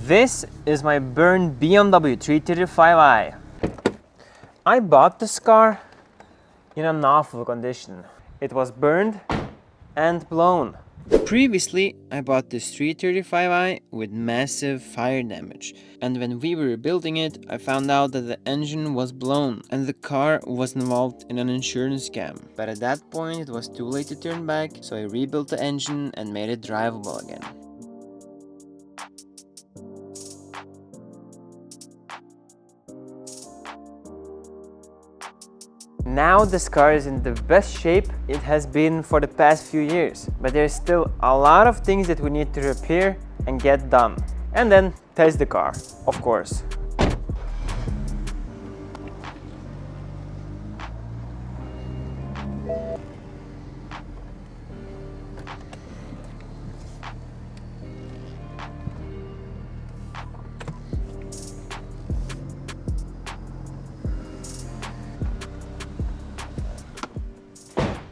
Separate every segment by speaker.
Speaker 1: This is my burned BMW 335i. I bought this car in an awful condition. It was burned and blown. Previously, I bought this 335i with massive fire damage, and when we were rebuilding it, I found out that the engine was blown and the car was involved in an insurance scam. But at that point, it was too late to turn back, so I rebuilt the engine and made it drivable again. Now this car is in the best shape it has been for the past few years, but there's still a lot of things that we need to repair and get done. And then test the car, of course.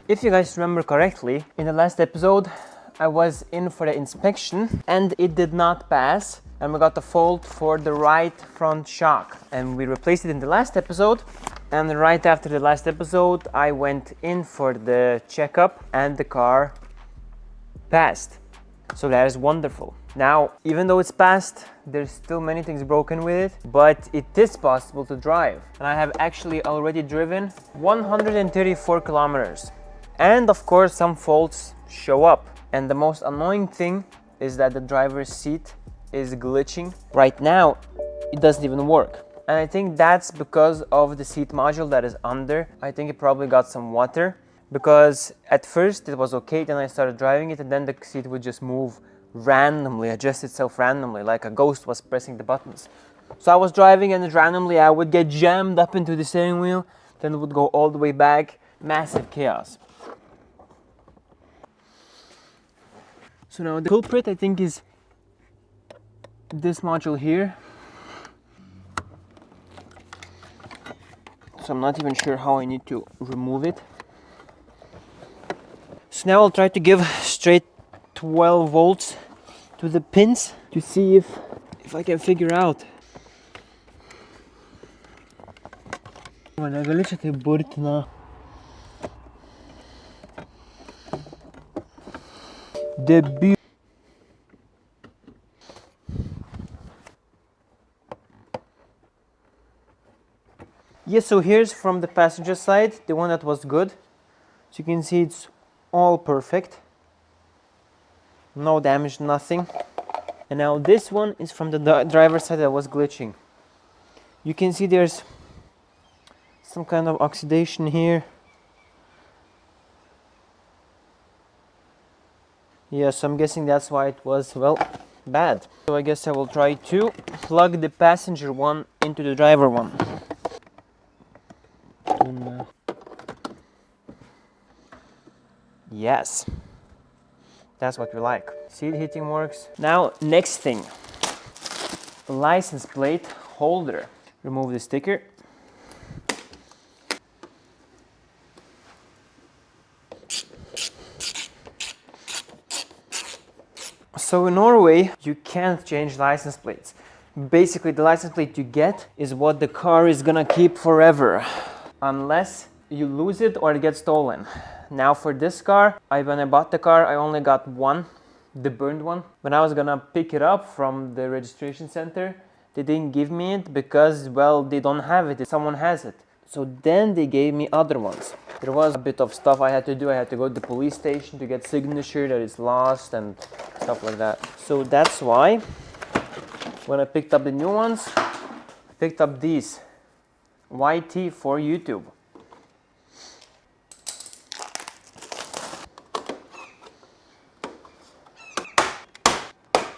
Speaker 1: If you guys remember correctly, in the last episode I was in for the inspection and it did not pass, and we got the fault for the right front shock, and we replaced it in the last episode. And right after the last episode I went in for the checkup and the car passed. So that is wonderful. Now, even though it's passed, there's still many things broken with it, but it is possible to drive. And I have actually already driven 134 kilometers. And of course some faults show up. And the most annoying thing is that the driver's seat is glitching. Right now it doesn't even work. And I think that's because of the seat module that is under. I think it probably got some water, because at first it was okay, then I started driving it and then the seat would just move randomly, adjust itself randomly, like a ghost was pressing the buttons. So I was driving and randomly I would get jammed up into the steering wheel, then it would go all the way back. Massive chaos. So now the culprit, I think, is this module here. So I'm not even sure how I need to remove it. So now I'll try to give straight 12 volts to the pins to see if I can figure out. Negaliu čia taip burtina. Debut. Yeah, so here's from the passenger side, the one that was good. So you can see it's all perfect. No damage, nothing. And now this one is from the driver's side that was glitching. You can see there's some kind of oxidation here. Yeah, so I'm guessing that's why it was, well, bad. So I guess I will try to plug the passenger one into the driver one. Yes, that's what we like. Seat heating works. Now, next thing, license plate holder. Remove the sticker. So in Norway, you can't change license plates. Basically, the license plate you get is what the car is gonna keep forever, unless you lose it or it gets stolen. Now for this car, when I bought the car, I only got one, the burned one. When I was gonna pick it up from the registration center, they didn't give me it because, well, they don't have it, someone has it. So then they gave me other ones. There was a bit of stuff I had to do. I had to go to the police station to get signature that it's lost and stuff like that. So that's why when I picked up the new ones, I picked up these YT for YouTube.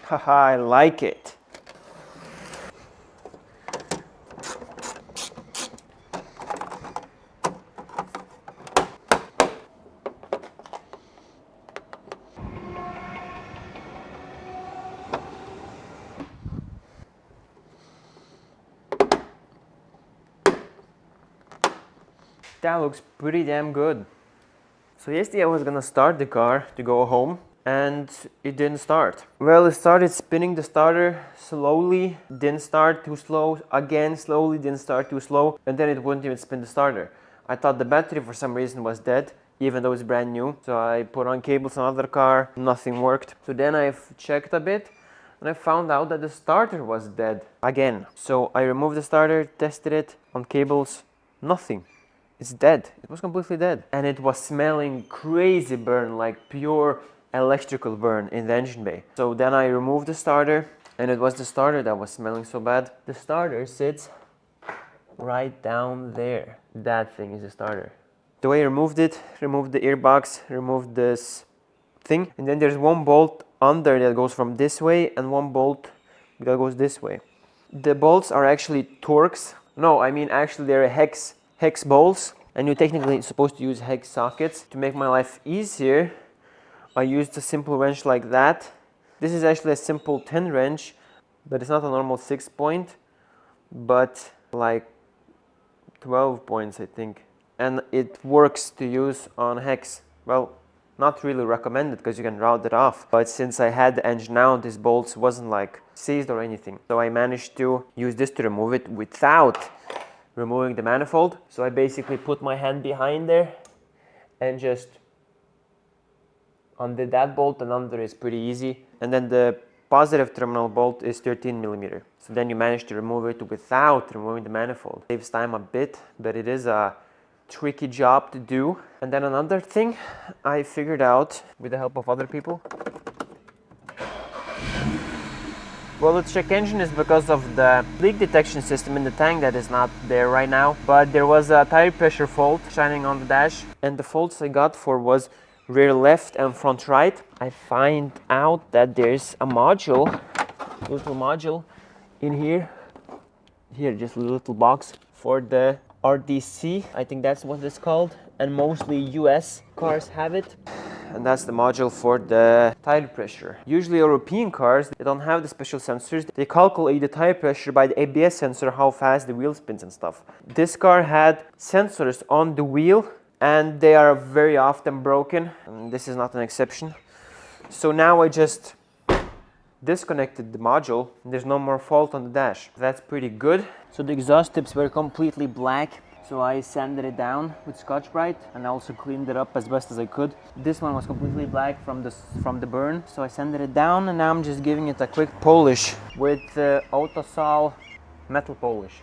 Speaker 1: Haha, I like it. That looks pretty damn good. So yesterday I was gonna start the car to go home, and it didn't start. Well, it started spinning the starter slowly, didn't start, too slow, again slowly, didn't start, too slow, and then it wouldn't even spin the starter. I thought the battery for some reason was dead, even though it's brand new. So I put on cables on another car, nothing worked. So then I've checked a bit and I found out that the starter was dead again. So I removed the starter, tested it on cables, nothing. It's dead. It was completely dead. And it was smelling crazy burn, like pure electrical burn in the engine bay. So then I removed the starter, and it was the starter that was smelling so bad. The starter sits right down there. That thing is the starter. The way I removed it, removed the earbox, removed this thing, and then there's one bolt under that goes from this way and one bolt that goes this way. The bolts are actually Torx. No, I mean actually they're hex bolts, and you're technically supposed to use hex sockets. To make my life easier, I used a simple wrench like that. This is actually a simple 10 wrench, but it's not a normal 6-point, but like 12 points I think. And it works to use on hex. Well, not really recommended because you can route it off. But since I had the engine out, this bolts wasn't like seized or anything. So I managed to use this to remove it without removing the manifold. So I basically put my hand behind there and just undid that bolt, and under is pretty easy. And then the positive terminal bolt is 13mm. So then you manage to remove it without removing the manifold. Saves time a bit, but it is a tricky job to do. And then another thing I figured out with the help of other people. Well, the check engine is because of the leak detection system in the tank that is not there right now. But there was a tire pressure fault shining on the dash, and the faults I got for was rear left and front right. I find out that there's a module, little module in here, just a little box for the RDC. I think that's what it's called, and mostly US cars have it. And that's the module for the tire pressure. Usually European cars, they don't have the special sensors. They calculate the tire pressure by the ABS sensor, how fast the wheel spins and stuff. This car had sensors on the wheel, and they are very often broken, and this is not an exception. So now I just disconnected the module, and there's no more fault on the dash. That's pretty good. So the exhaust tips were completely black, so I sanded it down with Scotch-Brite and I also cleaned it up as best as I could. This one was completely black from the burn, so I sanded it down, and now I'm just giving it a quick polish with Autosol metal polish.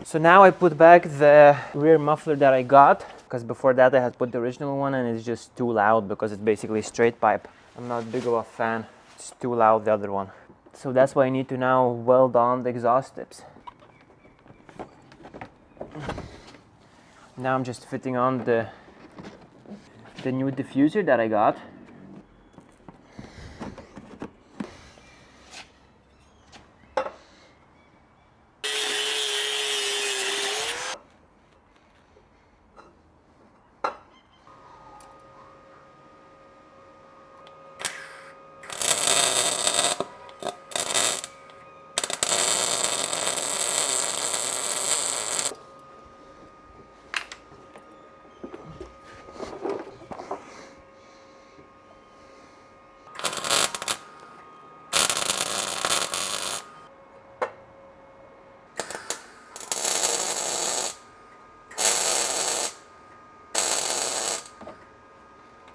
Speaker 1: So now I put back the rear muffler that I got, because before that I had put the original one and it's just too loud because it's basically straight pipe. I'm not big of a fan, it's too loud, the other one. So that's why I need to now weld on the exhaust tips. Now I'm just fitting on the new diffuser that I got.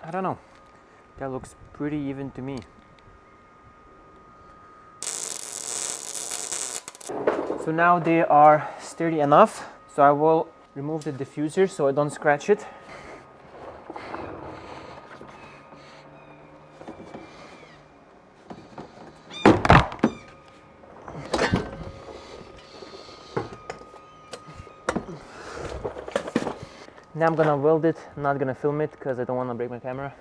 Speaker 1: I don't know, that looks pretty even to me. So now they are sturdy enough, so I will remove the diffuser so I don't scratch it. Now I'm gonna weld it. I'm not gonna film it because I don't want to break my camera.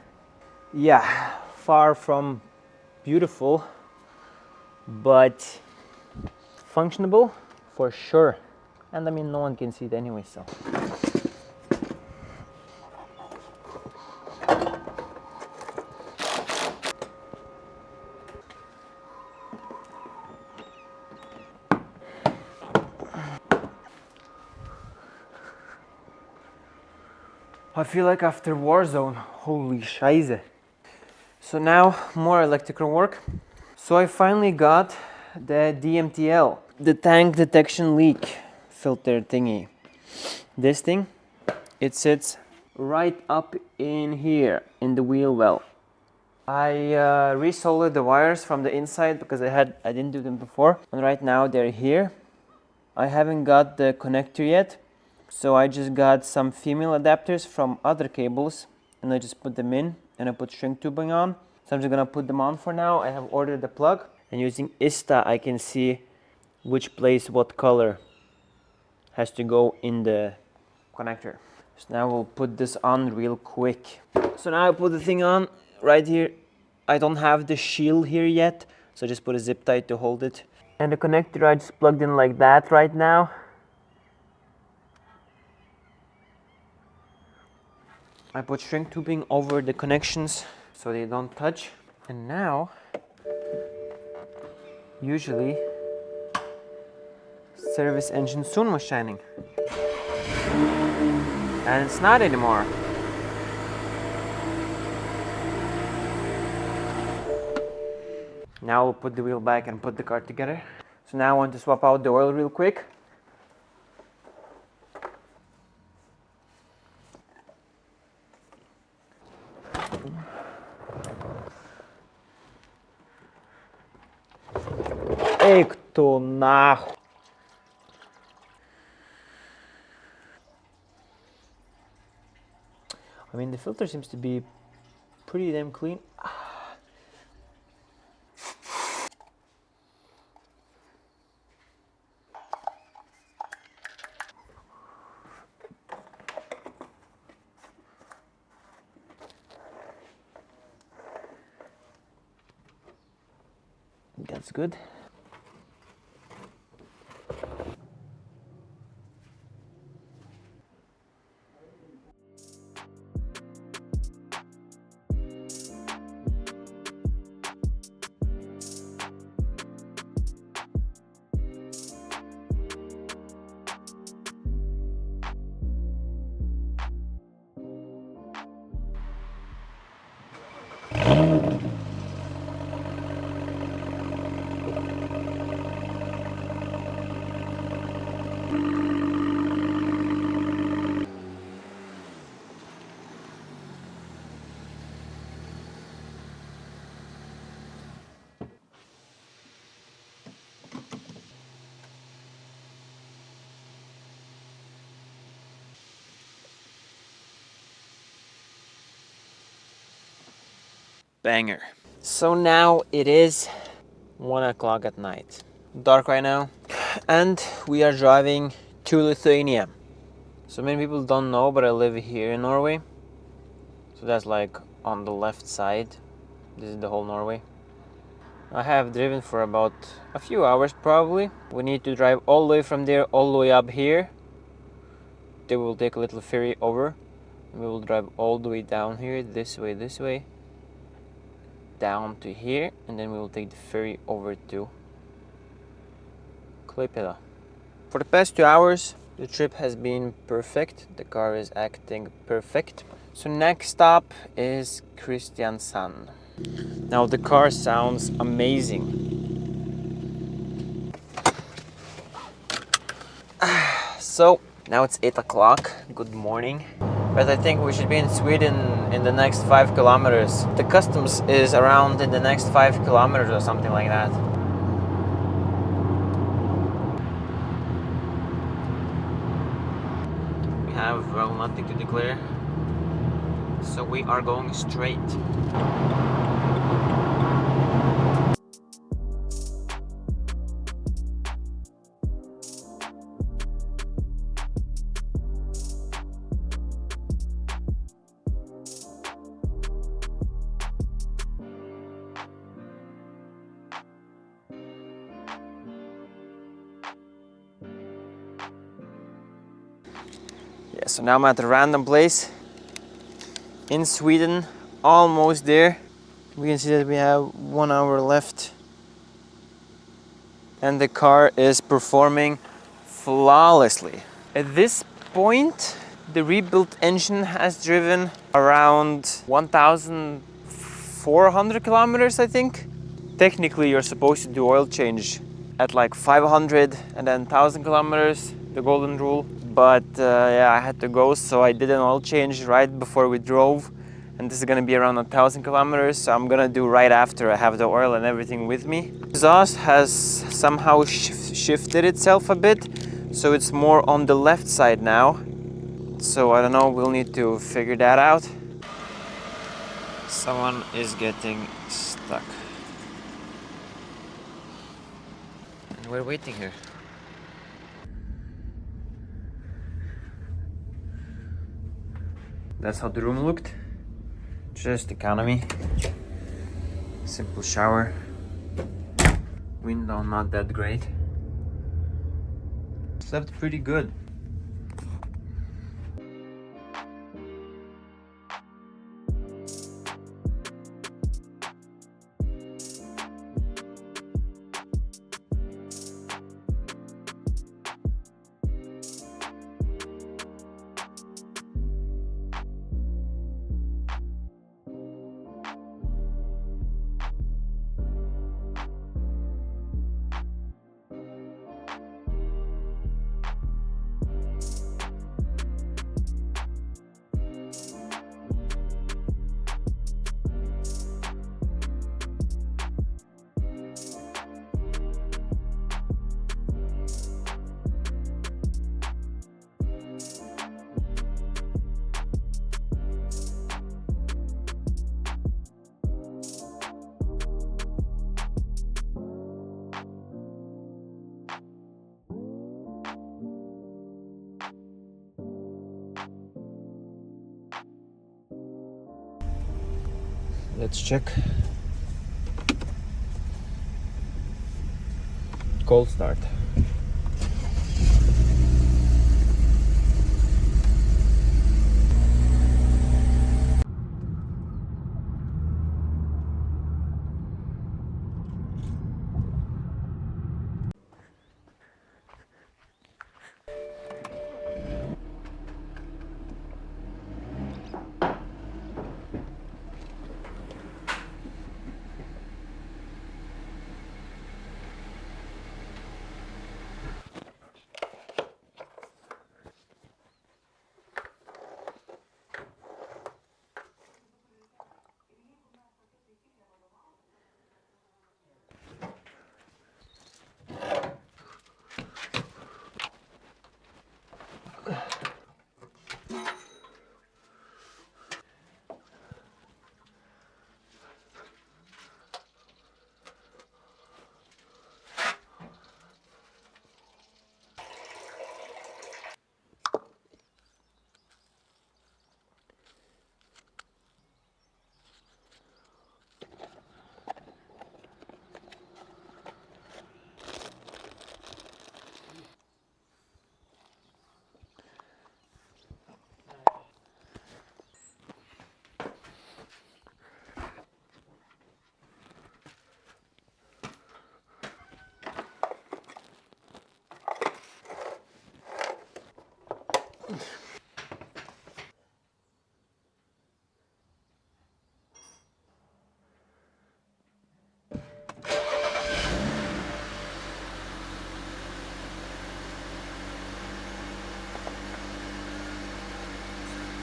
Speaker 1: Yeah, far from beautiful, but functionable for sure. And I mean, no one can see it anyway, so. I feel like after Warzone, holy scheiße. So now more electrical work. So I finally got the DMTL, the tank detection leak filter thingy. This thing, it sits right up in here in the wheel well. I resoldered the wires from the inside because I didn't do them before, and right now they're here. I haven't got the connector yet, so I just got some female adapters from other cables and I just put them in and I put shrink tubing on. So I'm just gonna put them on for now. I have ordered the plug, and using ISTA I can see which place what color has to go in the connector. So now we'll put this on real quick. So now I put the thing on right here. I don't have the shield here yet, so just put a zip tie to hold it. And the connector I just plugged in like that right now. I put shrink tubing over the connections so they don't touch. And now, usually, service engine soon was shining. And it's not anymore. Now we'll put the wheel back and put the car together. So now I want to swap out the oil real quick. Ecto nach. I mean, the filter seems to be pretty damn clean. That's good. Banger. So now it is 1 o'clock at night. Dark right now. And we are driving to Lithuania. So many people don't know, but I live here in Norway. So that's like on the left side. This is the whole Norway. I have driven for about a few hours probably. We need to drive all the way from there all the way up here. Then we'll take a little ferry over. And we will drive all the way down here, this way, down to here, and then we will take the ferry over to Klaipėda. For the past 2 hours, the trip has been perfect. The car is acting perfect. So next stop is Kristiansand. Now the car sounds amazing. So now it's 8 o'clock. Good morning. But I think we should be in Sweden in the next 5 kilometers. The customs is around in the next 5 kilometers or something like that. We have, well, nothing to declare. So we are going straight. Yeah, so now I'm at a random place in Sweden, almost there. We can see that we have 1 hour left. And the car is performing flawlessly. At this point, the rebuilt engine has driven around 1,400 kilometers, I think. Technically, you're supposed to do oil change at like 500 and then 1,000 kilometers, the golden rule. But yeah, I had to go, so I did an oil change right before we drove. And this is gonna be around 1,000 kilometers, so I'm gonna do right after I have the oil and everything with me. Exhaust has somehow shifted itself a bit, so it's more on the left side now. So I don't know, we'll need to figure that out. Someone is getting stuck. And we're waiting here. That's how the room looked. Just economy. Simple shower. Window not that great. Slept pretty good. Let's check. Cold start.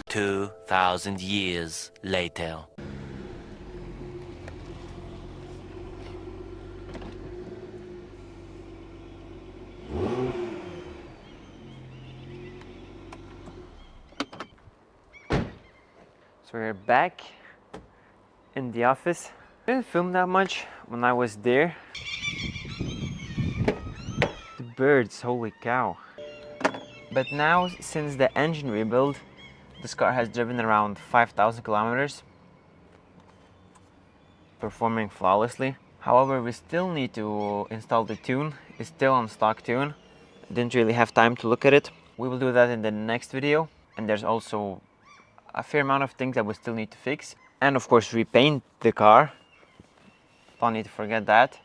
Speaker 2: Two 2,000 years later.
Speaker 1: So we're back in the office. I didn't film that much when I was there. The birds, holy cow. But now, since the engine rebuild, this car has driven around 5,000 kilometers, performing flawlessly. However, we still need to install the tune. It's still on stock tune. Didn't really have time to look at it. We will do that in the next video. and there's also a fair amount of things that we still need to fix. And of course repaint the car. Don't need to forget that.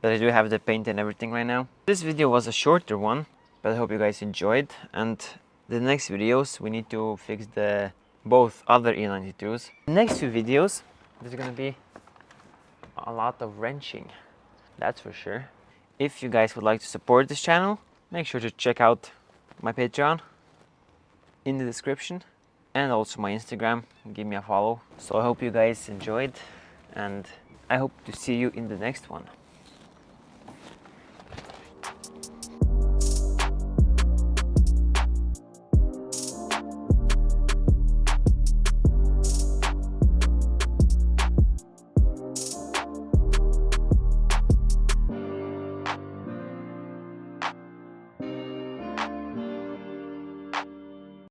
Speaker 1: But I do have the paint and everything right now. This video was a shorter one, but I hope you guys enjoyed. And the next videos we need to fix the both other E92s. The next few videos there's gonna be a lot of wrenching, that's for sure. If you guys would like to support this channel, make sure to check out my Patreon in the description, and also my Instagram. Give me a follow. So I hope you guys enjoyed, and I hope to see you in the next one.